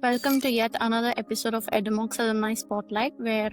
Welcome to yet another episode of Edumox Alumni Spotlight, where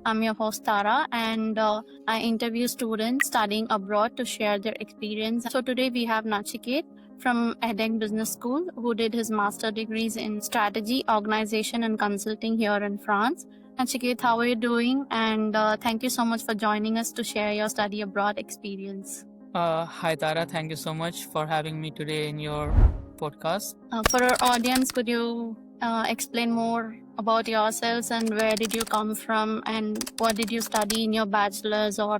I'm your host Tara, and I interview students studying abroad to share their experience. So today we have Nachiket from edX Business School, who did his master degrees in strategy, organization, and consulting here in France. Nachiket, how are you doing? And thank you so much for joining us to share your study abroad experience. Hi Tara, thank you so much for having me today in your podcast. For our audience, could you explain more about yourselves and where did you come from and what did you study in your bachelor's, or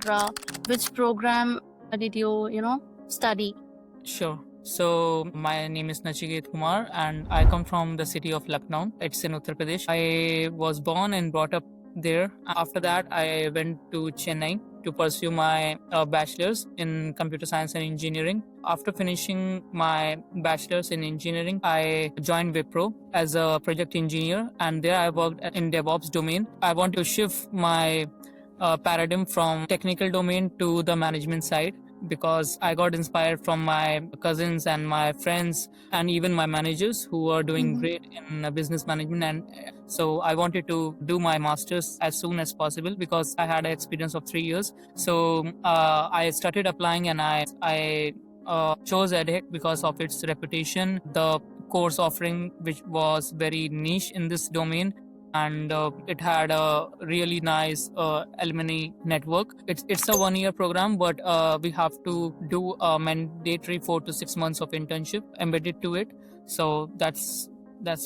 which program did you study? Sure. So my name is Nachiket Kumar and I come from the city of Lucknow. It's in Uttar Pradesh. I was born and brought up there. After that, I went to Chennai to pursue my bachelor's in computer science and engineering. After finishing my bachelor's in engineering, I joined Wipro as a project engineer, and there I worked in DevOps domain. I want to shift my paradigm from technical domain to the management side, because I got inspired from my cousins and my friends and even my managers who are doing great in business management. And so I wanted to do my master's as soon as possible because I had an experience of 3 years. So I started applying, and I chose edX because of its reputation, the course offering, which was very niche in this domain, and it had a really nice alumni network. It's a 1 year program, but we have to do a mandatory 4 to 6 months of internship embedded to it. So that's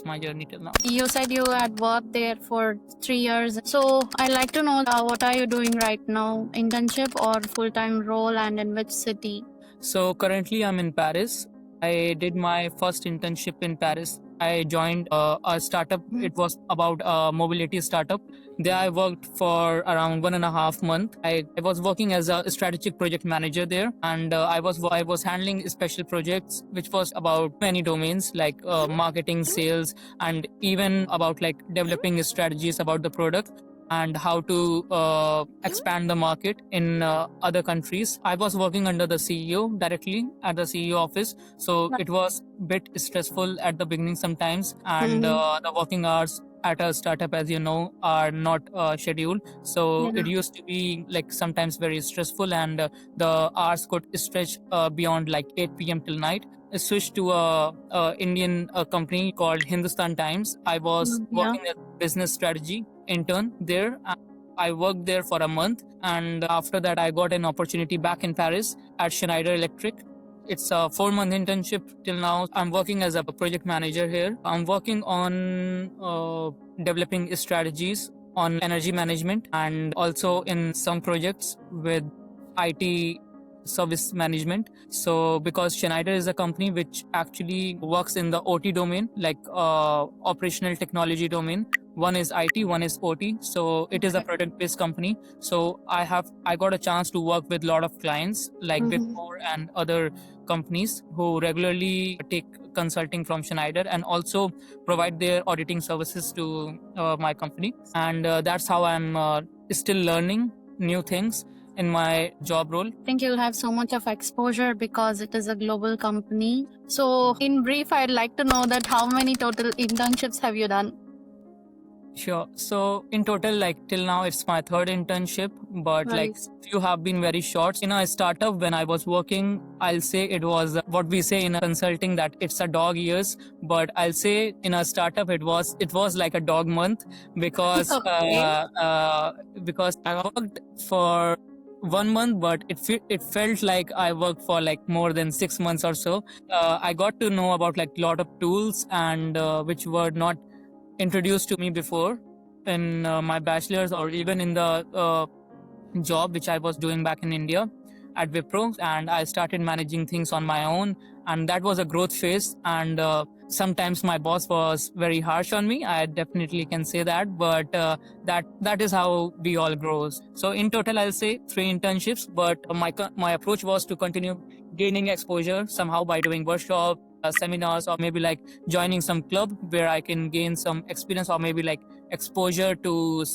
my journey till now. You said you had worked there for 3 years. So I'd like to know what are you doing right now? Internship or full-time role, and in which city? So currently I'm in Paris. I did my first internship in Paris. I joined a startup. It was about a mobility startup. There I worked for around 1.5 months. I was working as a strategic project manager there, and I was handling special projects, which was about many domains like marketing, sales, and even about like developing strategies about the product and how to expand the market in other countries. I was working under the CEO directly at the CEO office, so it was a bit stressful at the beginning sometimes, and the working hours at a startup, as you know, are not scheduled. So it used to be like sometimes very stressful, and the hours could stretch beyond like 8 p.m. till night. I switched to a Indian company called Hindustan Times. I was working as business strategy intern there. I worked there for a month, and after that I got an opportunity back in Paris at Schneider Electric. It's a 4 month internship till now. I'm working as a project manager here. I'm working on developing strategies on energy management, and also in some projects with IT service management. So because Schneider is a company which actually works in the OT domain, like operational technology domain. One is IT, one is OT. So it is a product based company. So I got a chance to work with a lot of clients like Big Four and other companies who regularly take consulting from Schneider and also provide their auditing services to my company. And that's how I'm still learning new things in my job role. I think you'll have so much of exposure because it is a global company. So in brief, I'd like to know that how many total internships have you done? Sure. So in total, like till now, it's my third internship, but like few have been very short. In a startup, when I was working, I'll say it was what we say in a consulting that it's a dog years, but I'll say in a startup it was like a dog month because because I worked for 1 month, but it felt like I worked for like more than 6 months or so. I got to know about like a lot of tools and which were not introduced to me before in my bachelor's or even in the job which I was doing back in India at Wipro, and I started managing things on my own, and that was a growth phase. And sometimes my boss was very harsh on me. I definitely can say that, but that is how we all grow. So in total, I'll say 3 internships, but my approach was to continue gaining exposure somehow by doing workshops, seminars, or maybe like joining some club where I can gain some experience or maybe like exposure to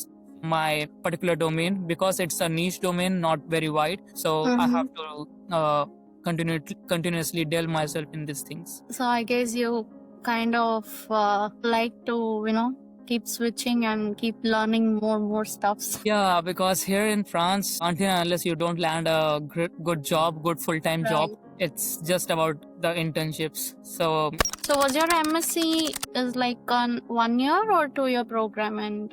my particular domain, because it's a niche domain, not very wide. So I have to continuously delve myself in these things. So I guess you kind of like to, keep switching and keep learning more stuffs? Yeah, because here in France, until and unless you don't land a good job, good full-time job, Right. it's just about the internships. So So was your MSc is like on 1 year or 2 year program, and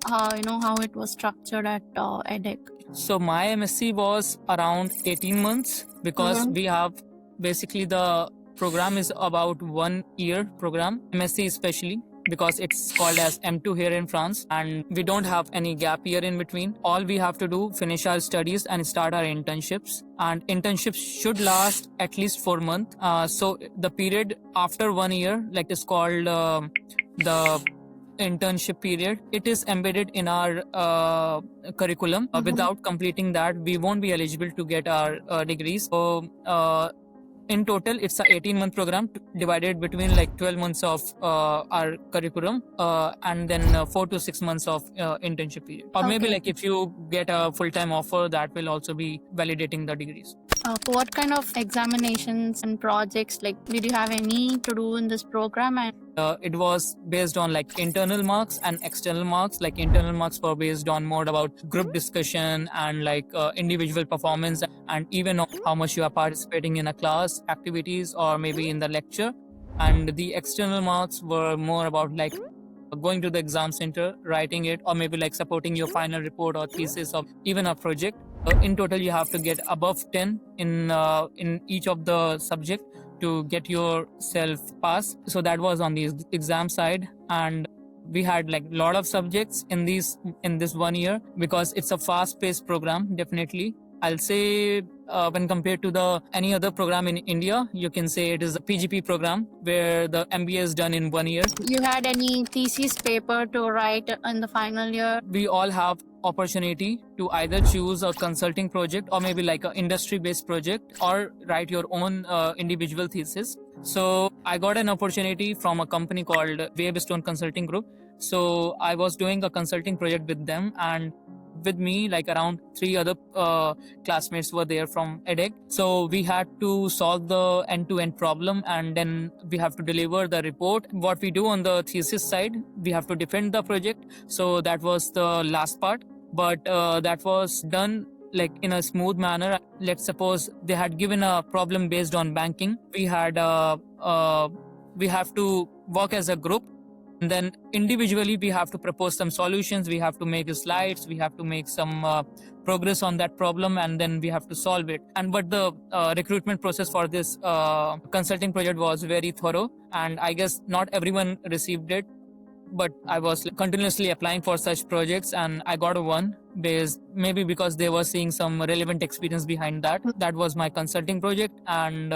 how it was structured at edX? So my MSc was around 18 months because Mhm. we have basically the program is about 1 year program, MSc especially because it's called as M2 here in France, and we don't have any gap year in between. All we have to do finish our studies and start our internships, and internships should last at least 4 months. So the period after 1 year, like, is called the internship period. It is embedded in our curriculum. Mhm. Without completing that, we won't be eligible to get our degrees. So in total, it's a 18-month program divided between like 12 months of our curriculum and then 4 to 6 months of internship period. Or maybe Okay. like if you get a full-time offer, that will also be validating the degrees. What kind of examinations and projects did you have any to do in this program? And It was based on like internal marks and external marks. Like internal marks were based on more about group discussion and like individual performance, and even on how much you are participating in a class activities or maybe in the lecture. And the external marks were more about like going to the exam center, writing it, or maybe like supporting your final report or thesis or even a project. In total, you have to get above 10 in each of the subject to get yourself pass. So that was on the exam side, and we had like a lot of subjects in this 1 year because it's a fast-paced program. Definitely, I'll say when compared to the any other program in India, you can say it is a PGP program where the MBA is done in 1 year. you had any thesis paper to write in the final year? We all have opportunity to either choose a consulting project or maybe like an industry-based project or write your own individual thesis. So I got an opportunity from a company called Wavestone Consulting Group. So I was doing a consulting project with them, and with me like around 3 other classmates were there from edX. So we had to solve the end-to-end problem, and then we have to deliver the report. What we do on the thesis side, we have to defend the project. So that was the last part, but that was done like in a smooth manner. Let's suppose they had given a problem based on banking. We have to work as a group, and then individually we have to propose some solutions, we have to make slides, we have to make some progress on that problem, and then we have to solve it. And but the recruitment process for this consulting project was very thorough, and I guess not everyone received it, but I was continuously applying for such projects, and I got one maybe because they were seeing some relevant experience behind that. That was my consulting project, and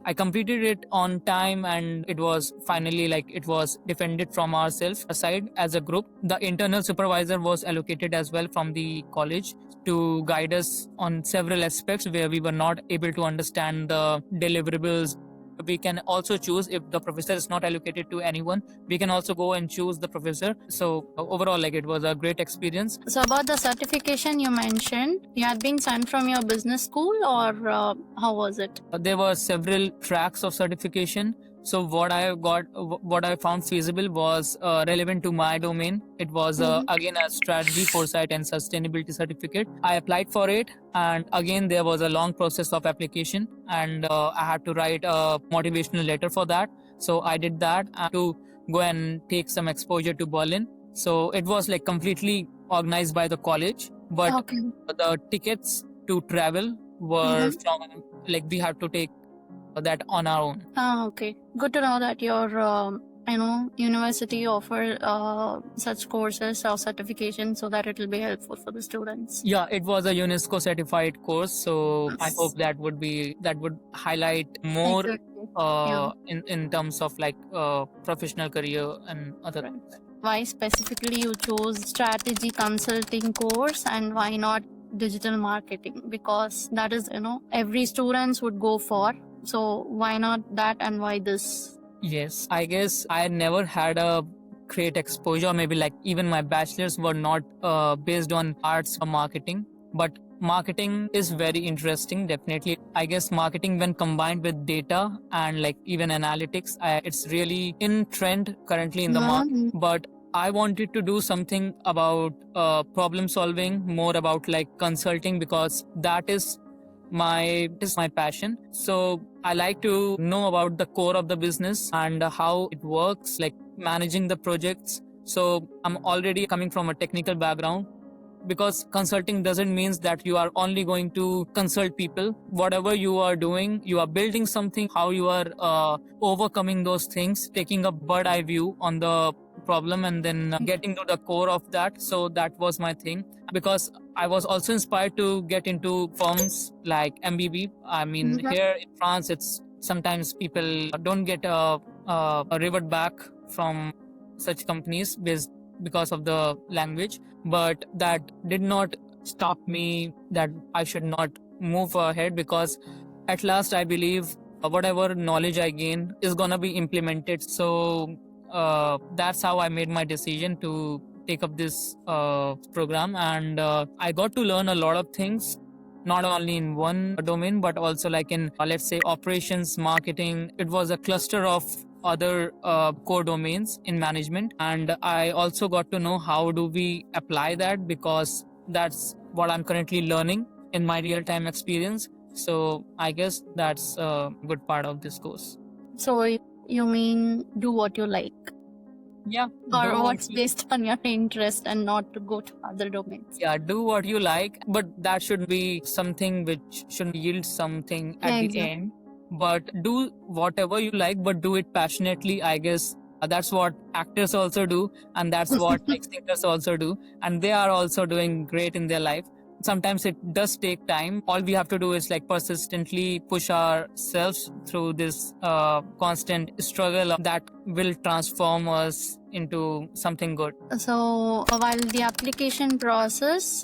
I completed it on time, and it was finally like it was defended from ourselves aside as a group. The internal supervisor was allocated as well from the college to guide us on several aspects where we were not able to understand the deliverables. We can also choose, if the professor is not allocated to anyone, we can also go and choose the professor. So overall, like, it was a great experience. So about the certification you mentioned, you had been sent from your business school, or how was it? There were several tracks of certification. So what I found feasible was relevant to my domain. It was again a strategy, foresight, and sustainability certificate. I applied for it, and again there was a long process of application, and I had to write a motivational letter for that. So I did that to go and take some exposure to Berlin. So it was like completely organized by the college, but Okay. the tickets to travel were from, like, we had to take that on our own. Okay. Good to know that your university offer such courses or certification so that it will be helpful for the students. Yeah, it was a UNESCO certified course, so I hope that would highlight more Exactly. in terms of like professional career and other things. Why specifically you chose strategy consulting course, and why not digital marketing? Because that is every students would go for. So why not that, and why this? Yes, I guess I never had a great exposure. Maybe like even my bachelors were not based on arts or marketing, but Marketing is very interesting, definitely. I guess marketing, when combined with data and like even analytics, it's really in trend currently in the market. Mhm. But I wanted to do something about problem solving, more about like consulting, because that is my passion. So I like to know about the core of the business and how it works, like managing the projects. So I'm already coming from a technical background, because consulting doesn't mean that you are only going to consult people. Whatever you are doing, you are building something, how you are overcoming those things, taking a bird eye view on the problem and then getting to the core of that. So that was my thing, because I was also inspired to get into firms like MBB. I mean, Mhm. here in France, it's sometimes people don't get a revert back from such companies because of the language. But that did not stop me that I should not move ahead, because at last I believe whatever knowledge I gain is gonna be implemented. So that's how I made my decision to take up this program, and I got to learn a lot of things, not only in one domain but also like in let's say operations, marketing. It was a cluster of other core domains in management, and I also got to know how do we apply that, because that's what I'm currently learning in my real time experience. So I guess that's a good part of this course. So you mean do what you like, Yeah, or what's based on your interest and not to go to other domains? yeah, do what you like, but that should be something which should yield something at Yeah, the exactly. end. But do whatever you like, but do it passionately. I guess that's what actors also do, and that's what like singers also do, and they are also doing great in their life. Sometimes it does take time. All we have to do is like persistently push ourselves through this constant struggle that will transform us into something good. So while the application process,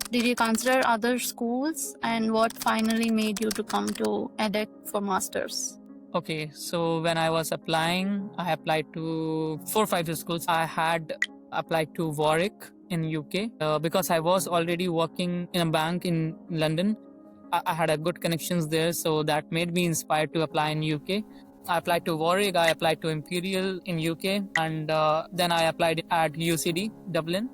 did you consider other schools, and what finally made you to come to edX for masters? Okay, so when I was applying, I applied to 4 or 5 schools. I had applied to Warwick in UK because I was already working in a bank in London. I had a good connections there, so that made me inspired to apply in UK. I applied to Warwick, I applied to Imperial in UK, and then I applied at UCD Dublin.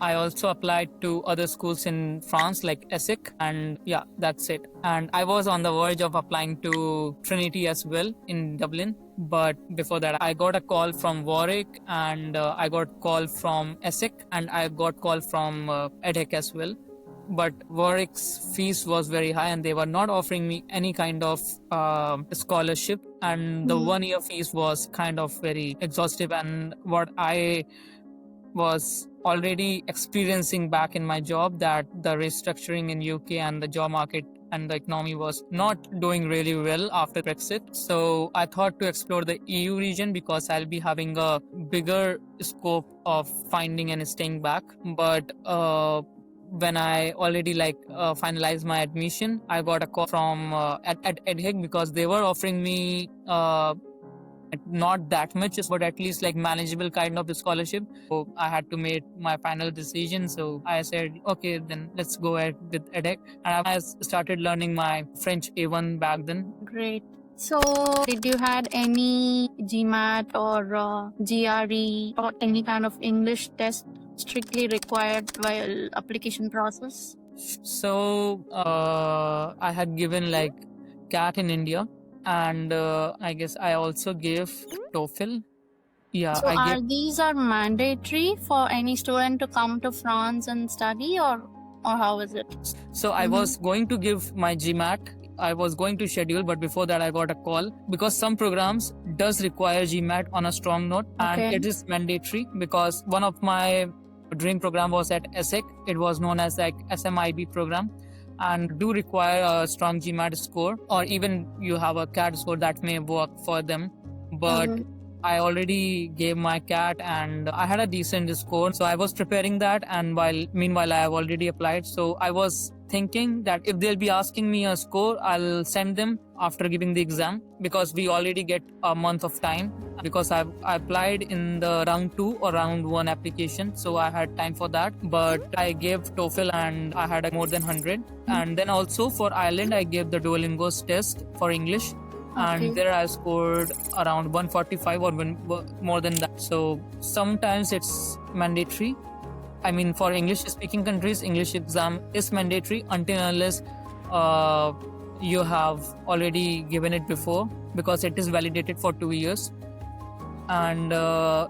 I also applied to other schools in France like ESSEC, and yeah, that's it. And I was on the verge of applying to Trinity as well in Dublin. But before that, I got a call from Warwick, and I got call from ESSEC, and I got call from EDHEC as well. But Warwick's fees was very high, and they were not offering me any kind of scholarship, and the 1 year fees was kind of very exhaustive. And what I was already experiencing back in my job, that the restructuring in UK and the job market and the economy was not doing really well after Brexit. So I thought to explore the EU region, because I'll be having a bigger scope of finding and staying back. But when I already finalized my admission, I got a call from at EDHEC, because they were offering me not that much, but at least like manageable kind of scholarship. So I had to make my final decision. So I said, okay, then let's go ahead with EDHEC. And I started learning my French A1 back then. Great. So did you had any GMAT or GRE or any kind of English test strictly required while application process? So I had given like CAT in India, and I guess I also gave TOEFL. Yeah, So I gave. these are mandatory for any student to come to France and study, or how is it? So I was going to give my GMAT. I was going to schedule, but before that I got a call, because some programs does require GMAT on a strong note, and Okay. it is mandatory, because one of my dream program was at ESSEC. It was known as like SMIB program, and do require a strong GMAT score, or even you have a CAT score that may work for them. But I already gave my CAT and I had a decent score, so I was preparing that. And meanwhile I have already applied, so I was thinking that if they'll be asking me a score, I'll send them after giving the exam, because we already get a month of time, because I applied in the round 2 or round 1 application, so I had time for that. But I gave TOEFL and I had more than 100. And then also for Ireland, I gave the Duolingo's test for English. Okay. And there I scored around 145 or more than that. So sometimes it's mandatory. I mean, for English speaking countries, English exam is mandatory until unless you have already given it before, because it is validated for 2 years. And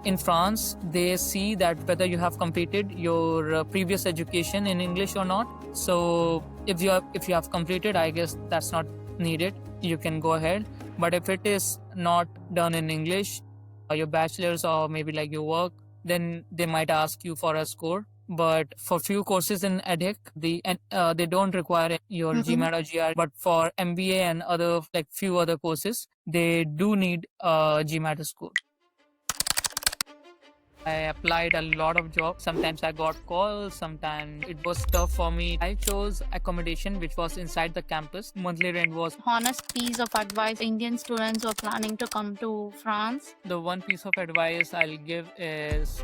in France, they see that whether you have completed your previous education in English or not. So if you have completed, I guess that's not needed. You can go ahead. But if it is not done in English, or your bachelor's or maybe like your work, then they might ask you for a score. But for few courses in EdHIC, they don't require your GMAT or GR. But for MBA and other like few other courses, they do need a GMAT score. I applied a lot of jobs. Sometimes I got calls, sometimes it was tough for me. I chose accommodation which was inside the campus. Monthly rent was Honest piece of advice Indian students who are planning to come to France. the one piece of advice I'll give is